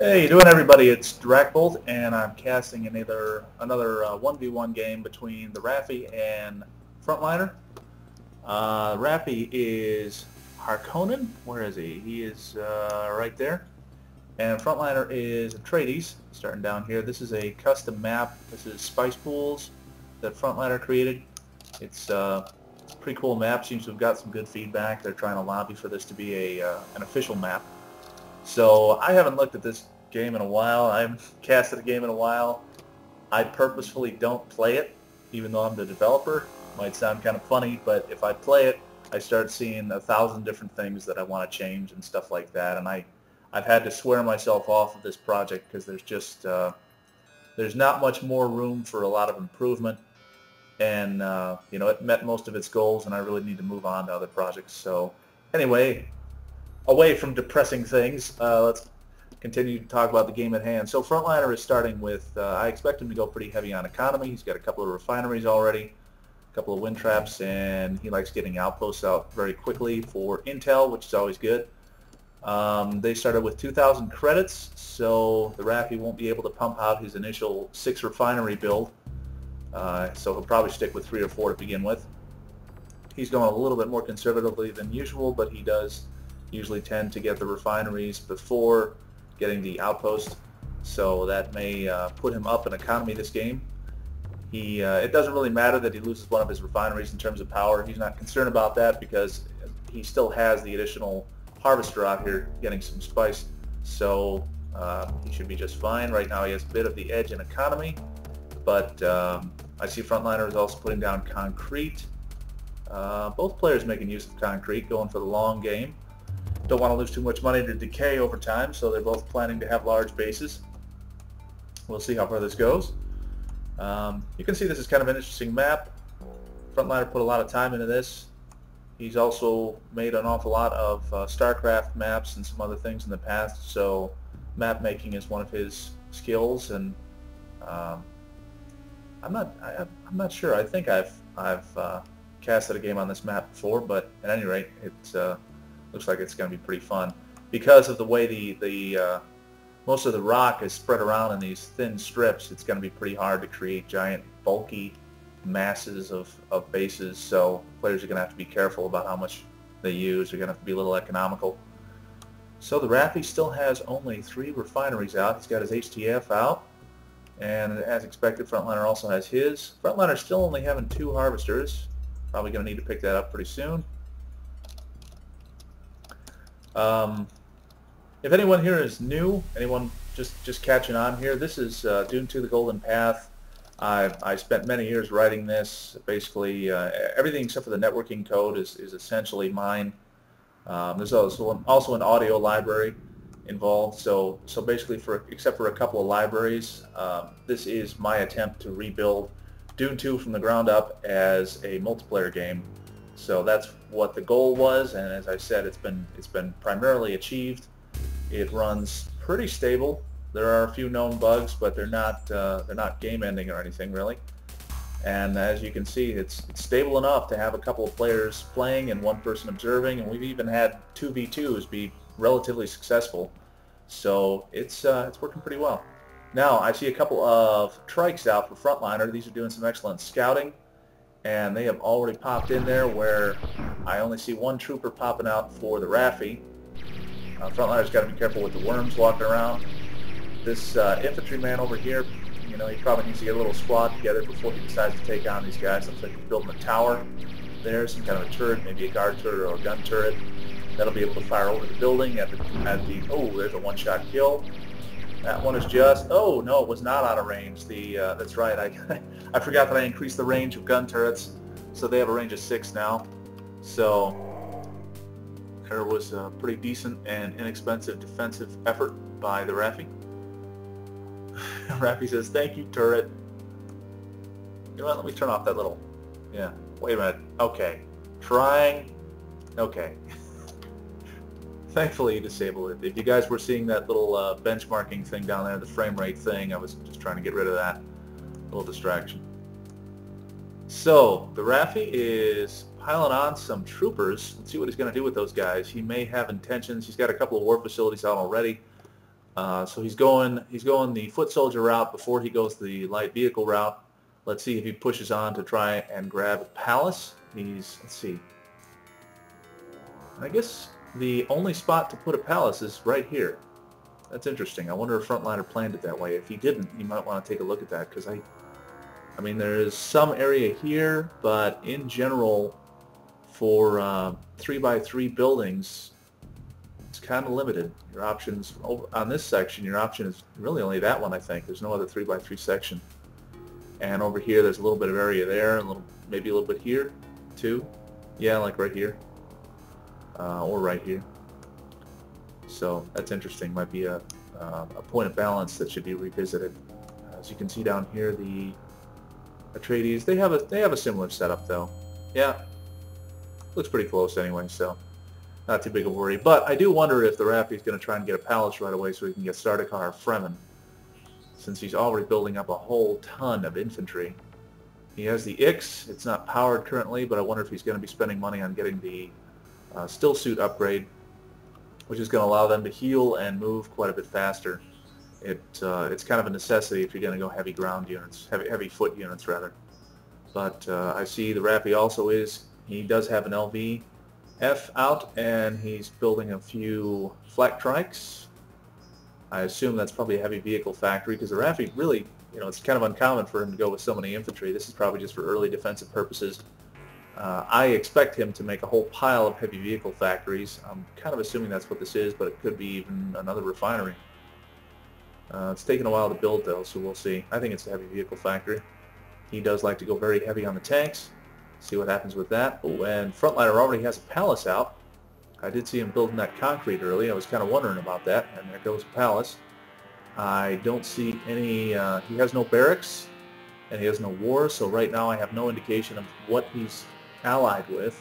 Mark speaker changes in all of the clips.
Speaker 1: Hey, you doing, everybody? It's Bolt, and I'm casting another 1v1 game between the Raffy and Frontliner. Raffy is Harkonnen. Where is he? He is right there. And Frontliner is Atreides, starting down here. This is a custom map. This is Spice Pools that Frontliner created. It's a pretty cool map. Seems to have got some good feedback. They're trying to lobby for this to be an official map. So I haven't looked at this game in a while. I haven't casted a game in a while. I purposefully don't play it, even though I'm the developer. Might sound kind of funny, but if I play it, I start seeing 1,000 different things that I want to change and stuff like that. And I've had to swear myself off of this project because there's not much more room for a lot of improvement. And it met most of its goals, and I really need to move on to other projects. So anyway, away from depressing things, let's continue to talk about the game at hand. So Frontliner is starting with, I expect him to go pretty heavy on economy. He's got a couple of refineries already, a couple of wind traps, and he likes getting outposts out very quickly for intel, which is always good. They started with 2,000 credits, so the Raffy won't be able to pump out his initial 6 refinery build, so he'll probably stick with 3 or 4 to begin with. He's going a little bit more conservatively than usual, but he does usually tend to get the refineries before getting the outpost, so that may put him up in economy this game. It doesn't really matter that he loses one of his refineries in terms of power. He's not concerned about that because he still has the additional harvester out here getting some spice, so he should be just fine. Right now he has a bit of the edge in economy, but I see Frontliner is also putting down concrete. Both players making use of concrete, going for the long game. Don't want to lose too much money to decay over time, so they're both planning to have large bases. We'll see how far this goes. You can see this is kind of an interesting map. Frontliner put a lot of time into this. He's also made an awful lot of StarCraft maps and some other things in the past, so map making is one of his skills. And I'm not sure. I think I've casted a game on this map before, but at any rate, it's looks like it's going to be pretty fun because of the way the most of the rock is spread around in these thin strips. It's going to be pretty hard to create giant, bulky masses of bases. So players are going to have to be careful about how much they use. They're going to have to be a little economical. So the Raffy still has only 3 refineries out. He's got his HTF out, and as expected, Frontliner also has his. Frontliner's still only having 2 harvesters. Probably going to need to pick that up pretty soon. If anyone here is new, anyone just catching on here, this is Dune 2: The Golden Path. I spent many years writing this. Basically, everything except for the networking code is essentially mine. There's also an audio library involved. So basically, except for a couple of libraries, this is my attempt to rebuild Dune 2 from the ground up as a multiplayer game. So that's what the goal was, and as I said, it's been primarily achieved. It runs pretty stable. There are a few known bugs, but they're not game-ending or anything really. And as you can see, it's stable enough to have a couple of players playing and one person observing, and we've even had 2v2s be relatively successful. So it's working pretty well. Now I see a couple of trikes out for Frontliner. These are doing some excellent scouting, and they have already popped in there where I only see 1 trooper popping out for the Raffy. Frontliner's got to be careful with the worms walking around. This infantryman over here, he probably needs to get a little squad together before he decides to take on these guys. Looks like he's building a tower there, some kind of a turret, maybe a guard turret or a gun turret. That'll be able to fire over the building at the oh, there's a one-shot kill. That one is just, oh no, it was not out of range. That's right, I forgot that I increased the range of gun turrets, so they have a range of 6 now. So there was a pretty decent and inexpensive defensive effort by the Raffy. Raffy says, "Thank you, turret." You know what? Let me turn off that little. Yeah. Wait a minute. Okay. Trying. Okay. Thankfully, you disabled it. If you guys were seeing that little benchmarking thing down there, the frame rate thing, I was just trying to get rid of that little distraction. So the Raffy is piling on some troopers. Let's see what he's going to do with those guys. He may have intentions. He's got a couple of war facilities out already. So he's going the foot soldier route before he goes the light vehicle route. Let's see if he pushes on to try and grab a palace. Let's see. I guess the only spot to put a palace is right here. That's interesting. I wonder if Frontliner planned it that way. If he didn't, you might want to take a look at that, because I mean, there is some area here, but in general, for 3x3 buildings, it's kind of limited. Your options on this section, your option is really only that one, I think. There's no other 3x3 section. And over here, there's a little bit of area there, maybe a little bit here, too. Yeah, like right here, or right here. So that's interesting. Might be a point of balance that should be revisited. As you can see down here, the Atreides, they have a similar setup though. Yeah, looks pretty close anyway, so not too big a worry. But I do wonder if the Raffy is going to try and get a palace right away so he can get Sardaukar Fremen, since he's already building up a whole ton of infantry. He has the Ix. It's not powered currently, but I wonder if he's going to be spending money on getting the still suit upgrade, which is going to allow them to heal and move quite a bit faster. It's kind of a necessity if you're going to go heavy ground units, heavy foot units rather. But I see the Raffy also he does have an LV-F out, and he's building a few flak trikes. I assume that's probably a heavy vehicle factory, because the Raffy really, it's kind of uncommon for him to go with so many infantry. This is probably just for early defensive purposes. I expect him to make a whole pile of heavy vehicle factories. I'm kind of assuming that's what this is, but it could be even another refinery. It's taken a while to build though, so we'll see. I think it's a heavy vehicle factory. He does like to go very heavy on the tanks. See what happens with that. Oh, and Frontliner already has a palace out. I did see him building that concrete early. I was kind of wondering about that, and there goes a palace. I don't see any, he has no barracks, and he has no war, so right now I have no indication of what he's allied with,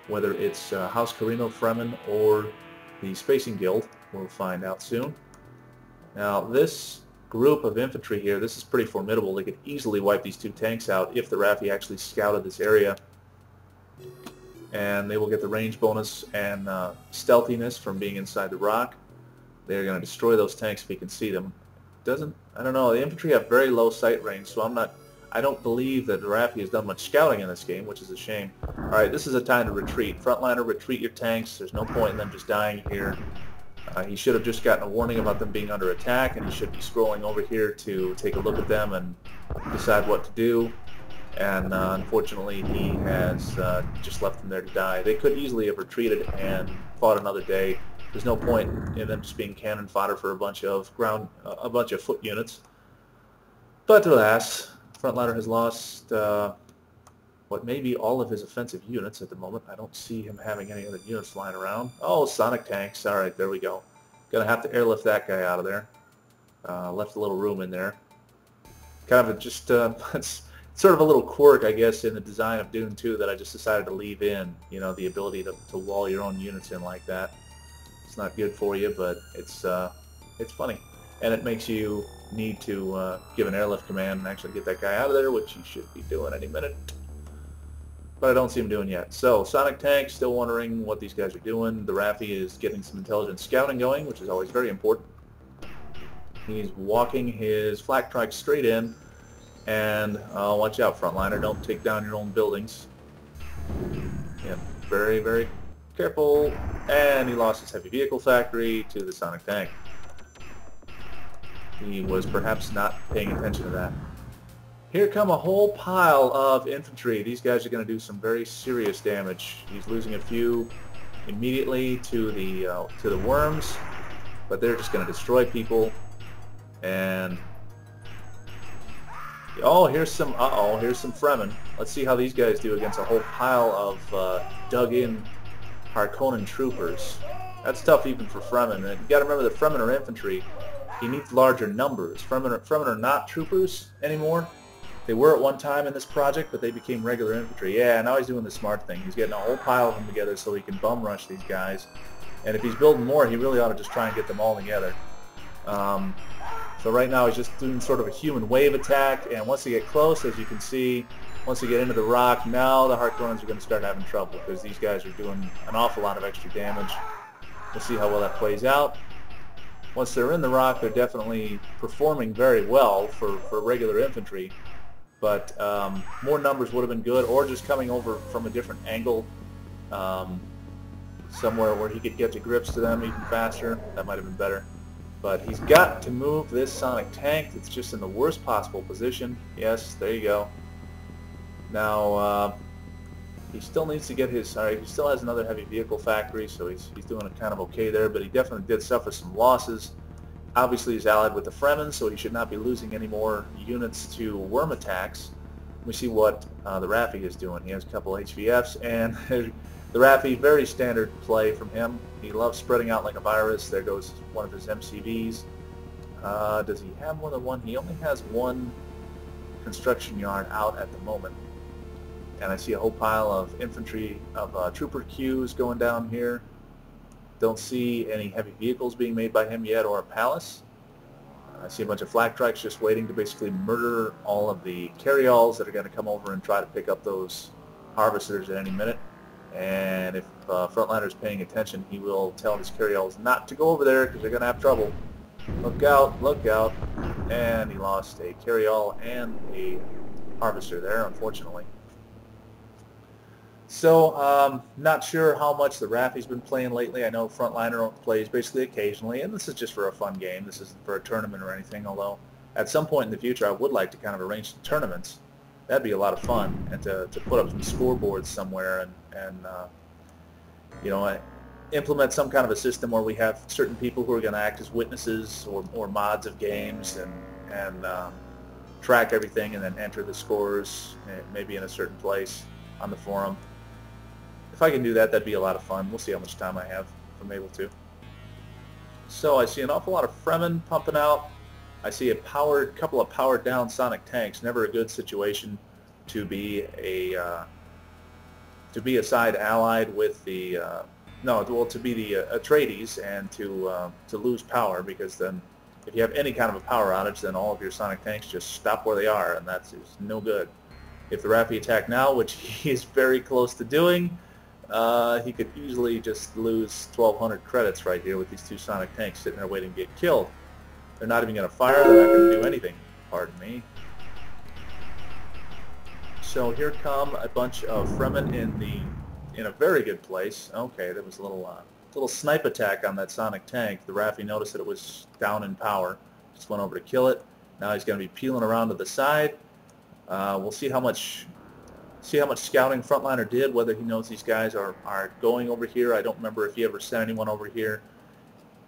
Speaker 1: whether it's House Carino Fremen or the Spacing Guild. We'll find out soon. Now this group of infantry here, this is pretty formidable. They could easily wipe these two tanks out if the Raffy actually scouted this area. And they will get the range bonus and stealthiness from being inside the rock. They're going to destroy those tanks if he can see them. I don't know, the infantry have very low sight range, so I don't believe that the Raffy has done much scouting in this game, which is a shame. Alright, this is a time to retreat. Frontliner, retreat your tanks. There's no point in them just dying here. He should have just gotten a warning about them being under attack, and he should be scrolling over here to take a look at them and decide what to do. And unfortunately, he has just left them there to die. They could easily have retreated and fought another day. There's no point in them just being cannon fodder for a bunch of foot units. But alas, Frontliner has lost what may be all of his offensive units at the moment. I don't see him having any other units flying around. Oh, sonic tanks. All right, there we go. Gonna have to airlift that guy out of there. Left a little room in there. Kind of it's sort of a little quirk, I guess, in the design of Dune 2 that I just decided to leave in. The ability to wall your own units in like that. It's not good for you, but it's funny, and it makes you need to give an airlift command and actually get that guy out of there, which you should be doing any minute. But I don't see him doing yet. So, Sonic Tank, still wondering what these guys are doing. The Raffy is getting some intelligent scouting going, which is always very important. He's walking his flak trike straight in, and watch out, Frontliner, don't take down your own buildings. Yeah, very, very careful. And he lost his heavy vehicle factory to the Sonic Tank. He was perhaps not paying attention to that. Here come a whole pile of infantry. These guys are going to do some very serious damage. He's losing a few immediately to the worms, but they're just going to destroy people. And here's some Fremen. Let's see how these guys do against a whole pile of dug-in Harkonnen troopers. That's tough even for Fremen. And you got to remember that Fremen are infantry. He needs larger numbers. Fremen are not troopers anymore. They were at one time in this project, but they became regular infantry. Yeah, now he's doing the smart thing. He's getting a whole pile of them together so he can bum rush these guys. And if he's building more, he really ought to just try and get them all together. So right now he's just doing sort of a human wave attack, and once they get close, as you can see, once they get into the rock, now the Harkonnens are going to start having trouble because these guys are doing an awful lot of extra damage. We'll see how well that plays out. Once they're in the rock, they're definitely performing very well for regular infantry. But more numbers would have been good, or just coming over from a different angle, um, somewhere where he could get to grips to them even faster. That might have been better. But he's got to move this sonic tank. It's just in the worst possible position. Yes, there you go. Now, he still needs to get his... Alright, he still has another heavy vehicle factory, so he's doing it kind of okay there, but he definitely did suffer some losses. Obviously, he's allied with the Fremen, so he should not be losing any more units to worm attacks. We see what the Raffy is doing. He has a couple HVFs, and the Raffy, very standard play from him. He loves spreading out like a virus. There goes one of his MCVs. Does he have more than one? He only has one construction yard out at the moment. And I see a whole pile of infantry, of trooper queues going down here. Don't see any heavy vehicles being made by him yet, or a palace. I see a bunch of flak trikes just waiting to basically murder all of the carryalls that are going to come over and try to pick up those harvesters at any minute. And if Frontliner is paying attention, he will tell his carryalls not to go over there because they're going to have trouble. Look out, look out. And he lost a carryall and a harvester there, unfortunately. So, not sure how much the Raffy's been playing lately. I know Frontliner plays basically occasionally, and this is just for a fun game. This isn't for a tournament or anything, although at some point in the future I would like to kind of arrange some tournaments. That'd be a lot of fun, and to put up some scoreboards somewhere and you know, implement some kind of a system where we have certain people who are going to act as witnesses or mods of games and track everything and then enter the scores maybe in a certain place on the forum. If I can do that, that'd be a lot of fun. We'll see how much time I have if I'm able to. So I see an awful lot of Fremen pumping out. I see a couple of powered down sonic tanks. Never a good situation to be a side allied with the to be the Atreides and to lose power, because then if you have any kind of a power outage, then all of your sonic tanks just stop where they are, and that's just no good. If the Raffy attack now, which he is very close to doing, he could easily just lose 1,200 credits right here with these two sonic tanks sitting there waiting to get killed. They're not even going to fire. They're not going to do anything. Pardon me. So here come a bunch of Fremen in a very good place. Okay, there was a little snipe attack on that sonic tank. The Raffy noticed that it was down in power. Just went over to kill it. Now he's going to be peeling around to the side. We'll see how much scouting Frontliner did, whether he knows these guys are going over here. I don't remember if he ever sent anyone over here.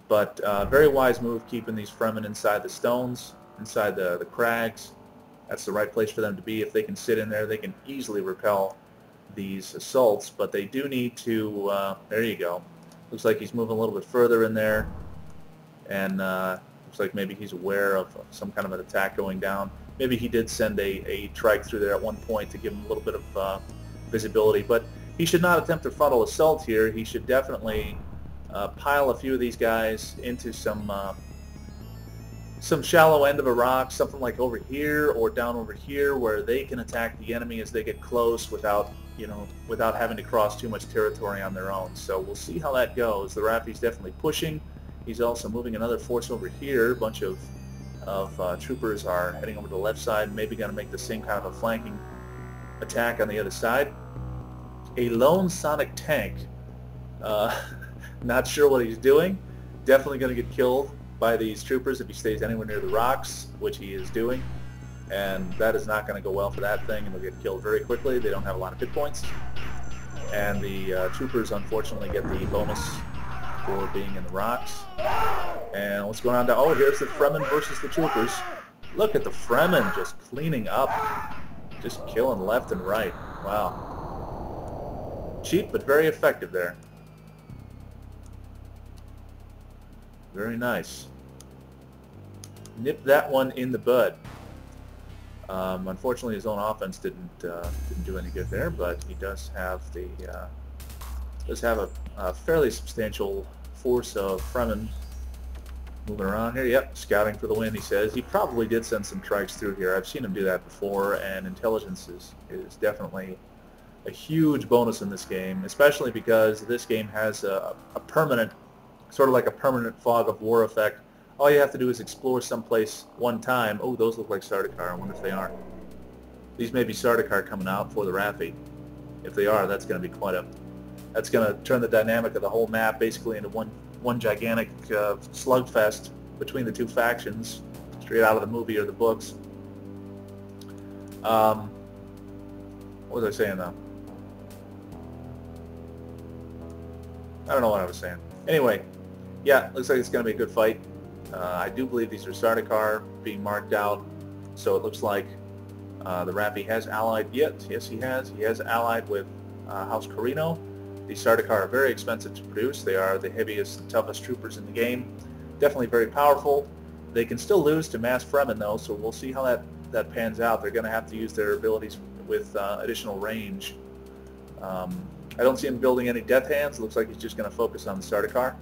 Speaker 1: But very wise move keeping these Fremen inside the stones, inside the crags. That's the right place for them to be. If they can sit in there, they can easily repel these assaults. But they do need to, there you go. Looks like he's moving a little bit further in there. And looks like maybe he's aware of some kind of an attack going down. Maybe he did send a trike through there at one point to give him a little bit of visibility. But he should not attempt a frontal assault here. He should definitely pile a few of these guys into some shallow end of a rock, something like over here or down over here, where they can attack the enemy as they get close without having to cross too much territory on their own. So we'll see how that goes. The Raffy's definitely pushing. He's also moving another force over here. A bunch of troopers are heading over to the left side, maybe going to make the same kind of a flanking attack on the other side. A lone sonic tank. Not sure what he's doing. Definitely going to get killed by these troopers if he stays anywhere near the rocks, which he is doing. And that is not going to go well for that thing, and they'll get killed very quickly. They don't have a lot of hit points. And the troopers, unfortunately, get the bonus for being in the rocks. And what's going on now? Oh, here's the Fremen versus the troopers. Look at the Fremen just cleaning up. Just killing left and right. Wow. Cheap, but very effective there. Very nice. Nip that one in the bud. Unfortunately, his own offense didn't do any good there, but he does have a fairly substantial force of Fremen moving around here. Yep, scouting for the win, he says. He probably did send some trikes through here. I've seen him do that before, and intelligence is definitely a huge bonus in this game, especially because this game has a permanent, sort of like a permanent fog of war effect, All you have to do is explore someplace one time. Oh, those look like Sardaukar. I wonder if they are. These may be Sardaukar coming out for the Raffy. If they are, that's going to be that's going to turn the dynamic of the whole map basically into one gigantic slugfest between the two factions, straight out of the movie or the books. What was I saying though? I don't know what I was saying. Anyway, yeah, looks like it's going to be a good fight. I do believe these are Sardaukar being marked out, so it looks like the Raffy has allied. Yes, he has. He has allied with House Carino. These Sardaukar are very expensive to produce. They are the heaviest and toughest troopers in the game. Definitely very powerful. They can still lose to mass Fremen though, so we'll see how that pans out. They're going to have to use their abilities with additional range. I don't see him building any Death Hands. It looks like he's just going to focus on the Sardaukar,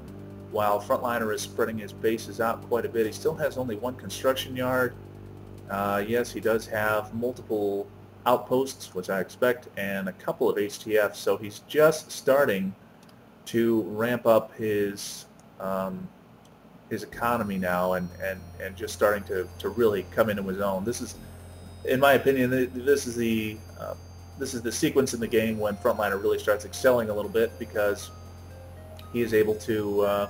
Speaker 1: while Frontliner is spreading his bases out quite a bit. He still has only one construction yard. Yes, he does have multiple outposts, which I expect, and a couple of HTFs, so he's just starting to ramp up his economy now and just starting to really come into his own. This is, in my opinion, this is the sequence in the game when Frontliner really starts excelling a little bit, because he is able to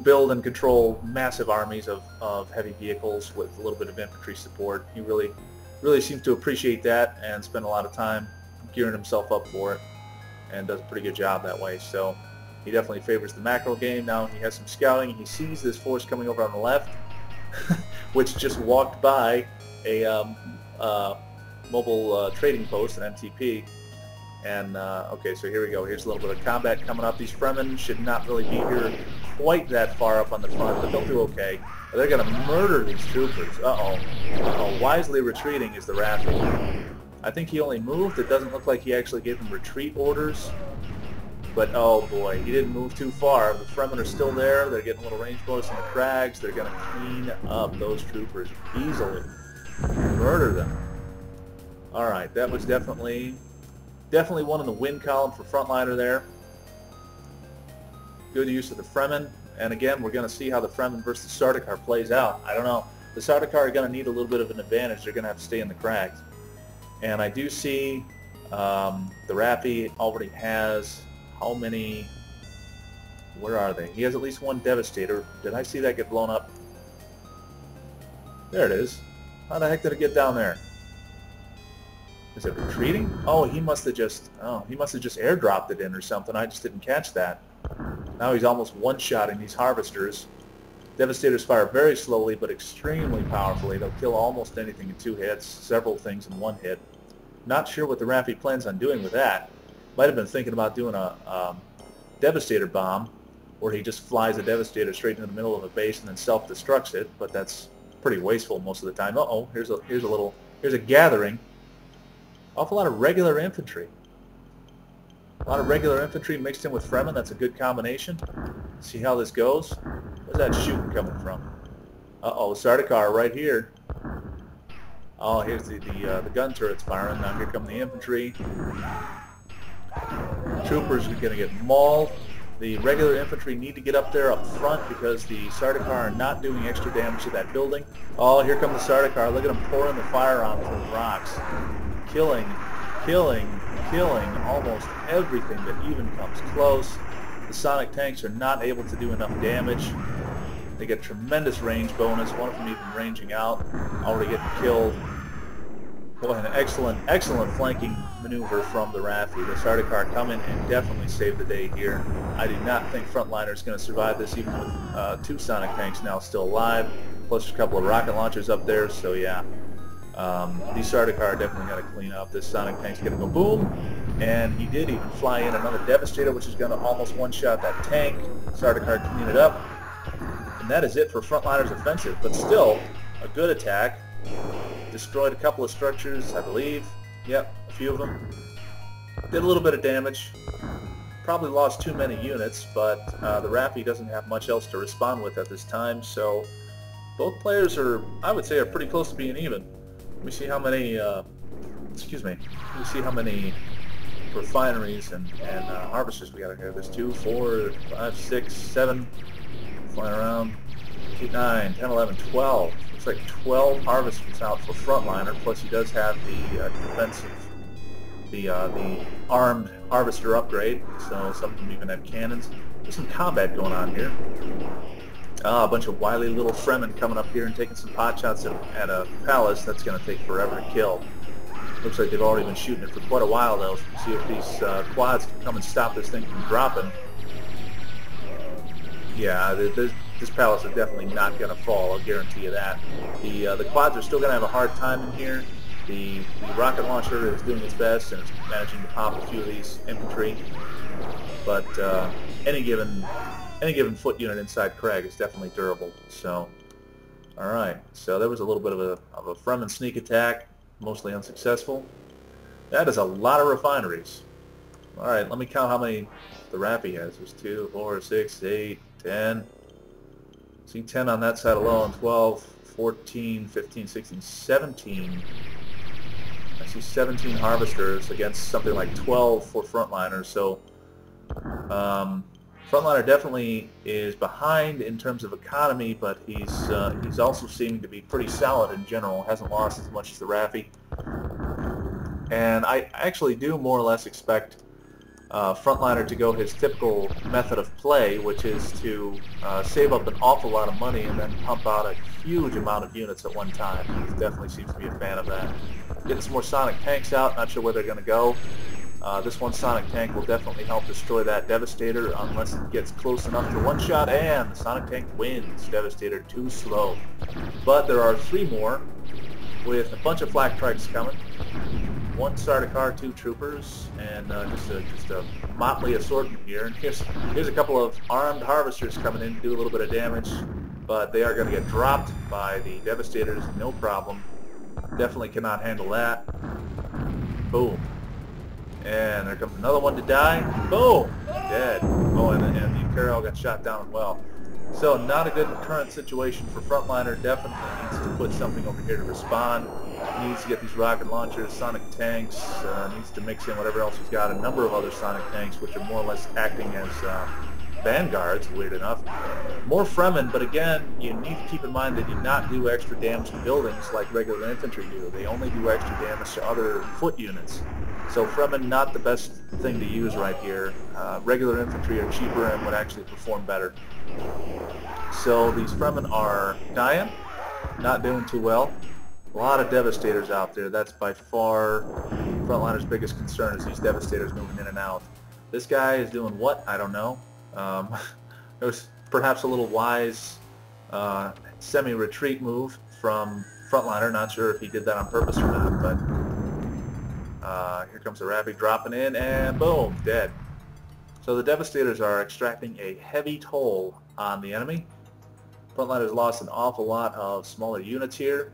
Speaker 1: build and control massive armies of heavy vehicles with a little bit of infantry support. He really seems to appreciate that and spend a lot of time gearing himself up for it, and does a pretty good job that way. So he definitely favors the macro game. Now he has some scouting. He sees this force coming over on the left, which just walked by a mobile trading post, an MTP. And okay, so here we go. Here's a little bit of combat coming up. These Fremen should not really be here quite that far up on the front, but they'll do okay. But they're going to murder these troopers. Wisely retreating is the Raffy. I think he only moved. It doesn't look like he actually gave them retreat orders. But oh boy, he didn't move too far. The Fremen are still there. They're getting a little range bonus in the crags. They're going to clean up those troopers easily. Murder them. Alright, that was definitely one in the win column for Frontliner there. Good use of the Fremen. And again, we're going to see how the Fremen versus Sardaukar plays out. I don't know. The Sardaukar are going to need a little bit of an advantage. They're going to have to stay in the crags. And I do see the Raffy already has how many... Where are they? He has at least one Devastator. Did I see that get blown up? There it is. How the heck did it get down there? Is it retreating? Oh, he must have just airdropped it in or something. I just didn't catch that. Now he's almost one-shotting these harvesters. Devastators fire very slowly but extremely powerfully. They'll kill almost anything in 2 hits, several things in 1 hit. Not sure what the Raffy plans on doing with that. Might have been thinking about doing a Devastator bomb, where he just flies a Devastator straight into the middle of a base and then self-destructs it, but that's pretty wasteful most of the time. Uh-oh, here's a gathering. Awful lot of regular infantry. A lot of regular infantry mixed in with Fremen. That's a good combination. See how this goes. Where's that shooting coming from? Uh-oh, Sardaukar right here. Oh, here's the gun turrets firing. Now here come the infantry. Troopers are going to get mauled. The regular infantry need to get up there up front because the Sardaukar are not doing extra damage to that building. Oh, here come the Sardaukar. Look at them pouring the fire on from the rocks. Killing almost everything that even comes close. The Sonic tanks are not able to do enough damage. They get tremendous range bonus, one of them even ranging out, already getting killed. Boy, an excellent flanking maneuver from the Raffy. The Sardaukar come in and definitely save the day here. I do not think Frontliner is going to survive this, even with 2 Sonic tanks now still alive, plus a couple of rocket launchers up there, so yeah. These Sardaukar are definitely going to clean up. This Sonic tank's going to go boom, and he did even fly in another Devastator, which is going to almost one-shot that tank. Sardaukar clean it up, and that is it for Frontliner's offensive, but still a good attack. Destroyed a couple of structures, I believe. Yep, a few of them. Did a little bit of damage. Probably lost too many units, but the Raffy doesn't have much else to respond with at this time, so both players are, I would say, are pretty close to being even. Let me see how many, let me see how many refineries and harvesters we got here. There's 2, 4, 5, 6, 7, flying around. 8, 9, 10, 11, 12. Looks like 12 harvesters out for Frontliner, plus he does have the defensive, the armed harvester upgrade, so some of them even have cannons. There's some combat going on here. A bunch of wily little Fremen coming up here and taking some pot shots at a palace. That's going to take forever to kill. Looks like they've already been shooting it for quite a while, though. So we'll see if these quads can come and stop this thing from dropping. Yeah, this palace is definitely not going to fall, I'll guarantee you that. The quads are still going to have a hard time in here. The rocket launcher is doing its best and it's managing to pop a few of these infantry. But any given foot unit inside Craig is definitely durable. So, all right. So there was a little bit of a Fremen sneak attack, mostly unsuccessful. That is a lot of refineries. All right, let me count how many the Raffy has. There's 2, 4, 6, 8, 10. See 10 on that side alone. 12, 14, 15, 16, 17. I see 17 harvesters against something like 12 for Frontliners. So Frontliner definitely is behind in terms of economy, but he's also seeming to be pretty solid in general. Hasn't lost as much as the Raffy. And I actually do more or less expect Frontliner to go his typical method of play, which is to save up an awful lot of money and then pump out a huge amount of units at one time. He definitely seems to be a fan of that. Getting some more Sonic tanks out, not sure where they're going to go. This one Sonic tank will definitely help destroy that Devastator unless it gets close enough to one shot, and the Sonic tank wins. Devastator too slow. But there are 3 more with a bunch of flak trikes coming. 1 Sardaukar, 2 troopers, and just a motley assortment here. And here's a couple of armed harvesters coming in to do a little bit of damage, but they are going to get dropped by the Devastators, no problem. Definitely cannot handle that. Boom. And there comes another one to die. Boom! Dead. Oh, and the Imperial got shot down as well. So not a good current situation for Frontliner. Definitely needs to put something over here to respond. He needs to get these rocket launchers, Sonic tanks, needs to mix in whatever else he's got. A number of other Sonic tanks, which are more or less acting as vanguards, weird enough. More Fremen, but again, you need to keep in mind they do not do extra damage to buildings like regular infantry do. They only do extra damage to other foot units. So Fremen, not the best thing to use right here. Regular infantry are cheaper and would actually perform better. So these Fremen are dying, not doing too well. A lot of Devastators out there. That's by far Frontliner's biggest concern, is these Devastators moving in and out. This guy is doing what? I don't know. It was perhaps a little wise semi-retreat move from Frontliner. Not sure if he did that on purpose or not, but here comes the Raffy dropping in, and boom, dead. So the Devastators are extracting a heavy toll on the enemy. Frontliner's lost an awful lot of smaller units here.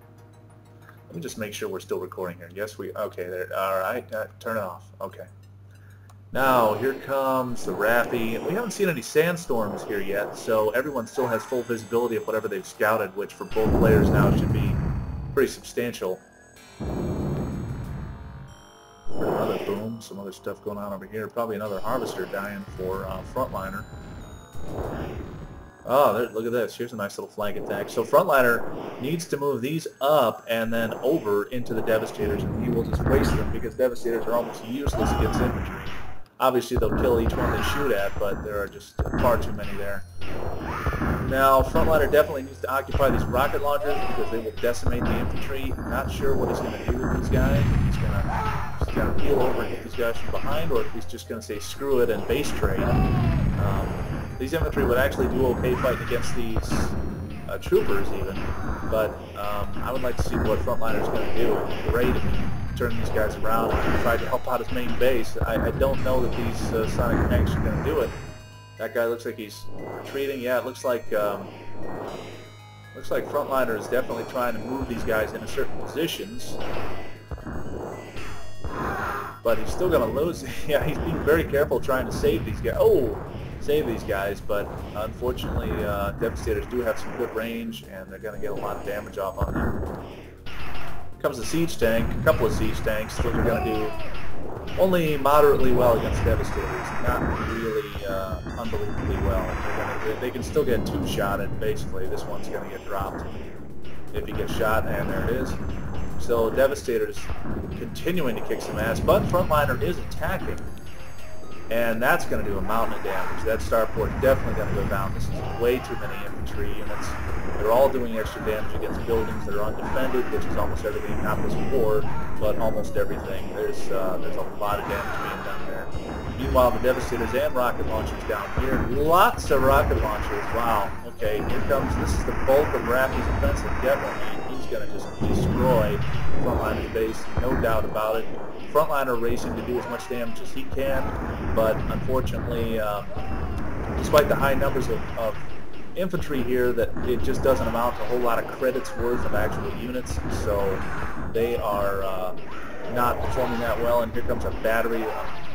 Speaker 1: Let me just make sure we're still recording here. Yes, okay, there. All right, turn it off. Okay. Now, here comes the Raffy. We haven't seen any sandstorms here yet, so everyone still has full visibility of whatever they've scouted, which for both players now should be pretty substantial. Another boom, some other stuff going on over here. Probably another harvester dying for Frontliner. Oh, look at this. Here's a nice little flank attack. So Frontliner needs to move these up and then over into the Devastators, and he will just waste them because Devastators are almost useless against infantry. Obviously, they'll kill each one they shoot at, but there are just far too many there. Now, Frontliner definitely needs to occupy these rocket launchers because they will decimate the infantry. Not sure what he's going to do with these guys. If he's going to peel over and hit these guys from behind, or if he's just going to say screw it and base trade. These infantry would actually do okay fighting against these troopers even, but I would like to see what Frontliner's going to do. It would be great if he turned these guys around and tried to help out his main base. I don't know that these Sonic tanks are going to do it. That guy looks like he's retreating. Yeah, it looks like Frontliner is definitely trying to move these guys into certain positions. But he's still going to lose. Yeah, he's being very careful trying to save these guys. Oh! Save these guys, but unfortunately Devastators do have some good range and they're going to get a lot of damage off on them. Here comes the siege tank, a couple of siege tanks. Those are going to do only moderately well against Devastators, not really unbelievably well. They can still get two-shotted, basically. This one's going to get dropped if he gets shot, and there it is. So Devastator's continuing to kick some ass, but Frontliner is attacking, and that's going to do a mountain of damage. That starport definitely going to go down. This is way too many infantry units. They're all doing extra damage against buildings that are undefended, which is almost everything, not this war, but almost everything. There's a lot of damage being done there. Meanwhile, the Devastators and rocket launchers down here. Lots of rocket launchers. Wow. Okay, here comes, this is the bulk of Raffy's offensive. Definitely, he's going to just destroy Frontliner's base, no doubt about it. Frontliner racing to do as much damage as he can, but unfortunately, despite the high numbers of infantry here, that it just doesn't amount to a whole lot of credits worth of actual units, so they are not performing that well. And here comes a battery,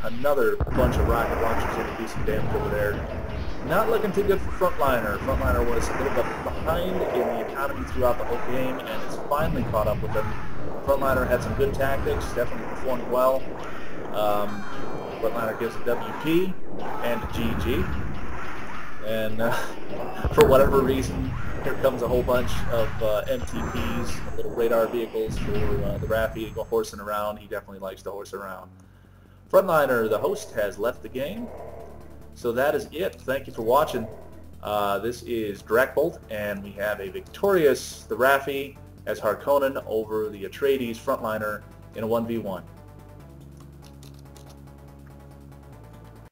Speaker 1: another bunch of rocket launchers here to do some damage over there. Not looking too good for Frontliner. Frontliner was a little bit behind in the economy throughout the whole game, and it's finally caught up with them. Frontliner had some good tactics, definitely performed well. Frontliner gives a WP and a GG. And for whatever reason, here comes a whole bunch of MTPs, little radar vehicles for the Raffy to go horsing around. He definitely likes to horse around. Frontliner, the host, has left the game. So that is it. Thank you for watching. This is Drakbolt, and we have a victorious TheRaffy as Harkonnen over the Atreides Frontliner in a 1v1.